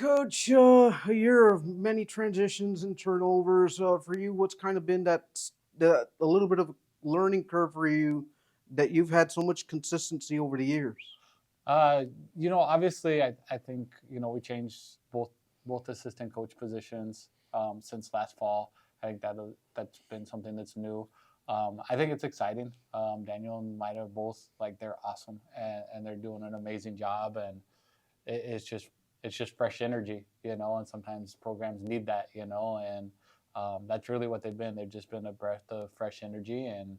Coach, a year of many transitions and turnovers. For you, what's kind of been that a little bit of a learning curve for you that you've had so much consistency over the years? Uh, Obviously, I think we changed both assistant coach positions since last fall. I think that's been something that's new. I think it's exciting. Daniel and Maida both they're awesome and they're doing an amazing job, and it's just fresh energy, and sometimes programs need that, and that's really what they've been. They've just been a breath of fresh energy and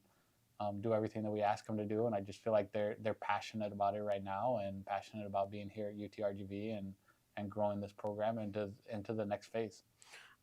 do everything that we ask them to do. And I just feel like they're passionate about it right now and passionate about being here at UTRGV and growing this program into the next phase.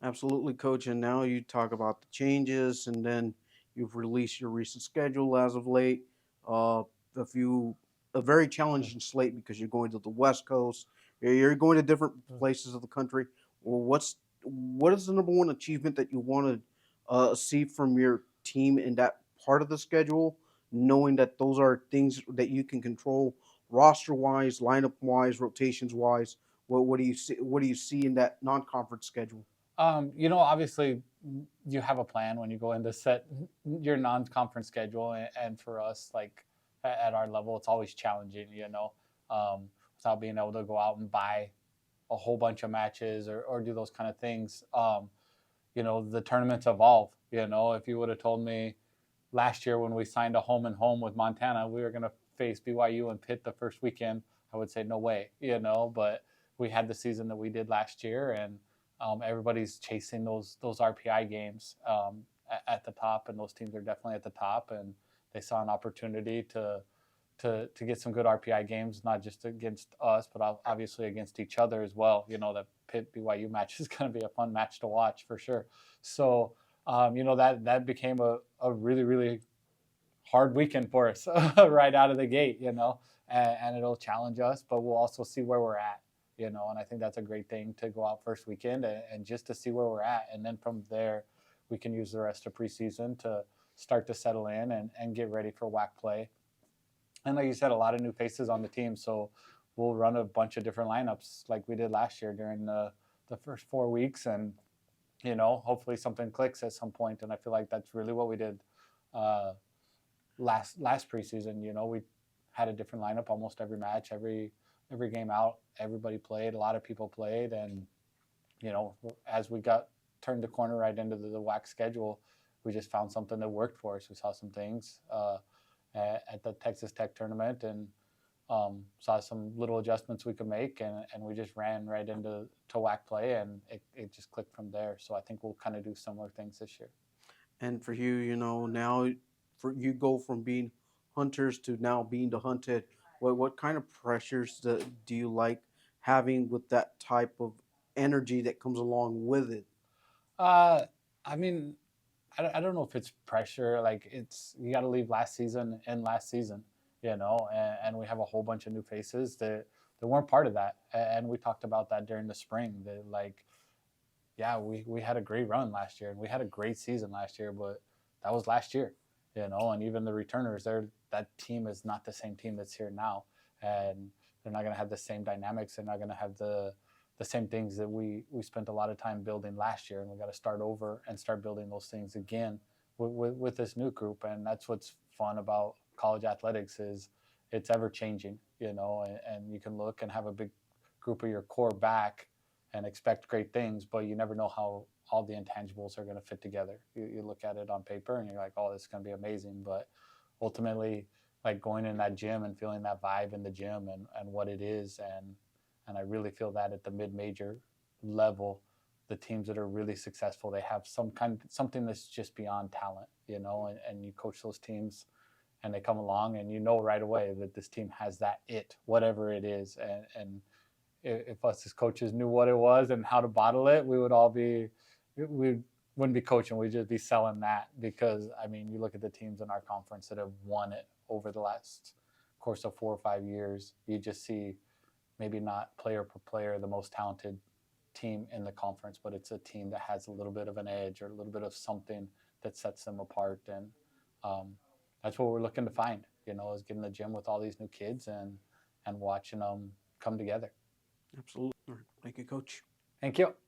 Absolutely, Coach. And now you talk about the changes, and then you've released your recent schedule as of late. Uh, a few, a very challenging slate because you're going to the West Coast. You're going to different places of the country. Well, what is the number one achievement that you want to see from your team in that part of the schedule, knowing that those are things that you can control roster wise, lineup wise, rotations wise? What do you see? What do you see in that non-conference schedule? Obviously, you have a plan when you go in to set your non-conference schedule, and for us, at our level, it's always challenging, without being able to go out and buy a whole bunch of matches or do those kind of things. The tournaments evolve. If you would have told me last year when we signed a home and home with Montana, we were going to face BYU and Pitt the first weekend, I would say no way, but we had the season that we did last year, and everybody's chasing those RPI games at the top, and those teams are definitely at the top, and they saw an opportunity to get some good RPI games, not just against us, but obviously against each other as well. The Pitt BYU match is going to be a fun match to watch for sure. So, that became a really, really hard weekend for us right out of the gate, and it'll challenge us, but we'll also see where we're at, and I think that's a great thing to go out first weekend and just to see where we're at. And then from there, we can use the rest of preseason to start to settle in and get ready for WAC play. And like you said, a lot of new faces on the team. So we'll run a bunch of different lineups like we did last year during the first 4 weeks. And, hopefully something clicks at some point. And I feel like that's really what we did uh, last preseason. We had a different lineup almost every match, every game out. Everybody played. A lot of people played. And, as we got turned the corner right into the WAC schedule, we just found something that worked for us. We saw some things at the Texas Tech tournament and saw some little adjustments we could make, and we just ran right into WAC play, and it just clicked from there. So I think we'll kind of do similar things this year. And for you, now for you go from being hunters to now being the hunted. What kind of pressures do you like having with that type of energy that comes along with it? Uh, I mean, I don't know if it's pressure. Like it's you got to leave last season and last season, and we have a whole bunch of new faces that weren't part of that, and we talked about that during the spring. That yeah, we had a great run last year and we had a great season last year, but that was last year, and even the returners, that team is not the same team that's here now, and they're not going to have the same dynamics. They're not going to have the same things that we spent a lot of time building last year, and we got to start over and start building those things again with this new group. And that's what's fun about college athletics is it's ever changing, and you can look and have a big group of your core back and expect great things, but you never know how all the intangibles are going to fit together. You look at it on paper and you're like, oh, this is going to be amazing. But ultimately, like going in that gym and feeling that vibe in the gym and what it is. And I really feel that at the mid-major level, the teams that are really successful, they have something that's just beyond talent, and you coach those teams and they come along and right away that this team has that whatever it is. And if us as coaches knew what it was and how to bottle it, we wouldn't be coaching. We'd just be selling that because, I mean, you look at the teams in our conference that have won it over the last course of 4 or 5 years, you just see maybe not player per player the most talented team in the conference, but it's a team that has a little bit of an edge or a little bit of something that sets them apart. And that's what we're looking to find, is getting in the gym with all these new kids and watching them come together. Absolutely. Thank you, Coach. Thank you.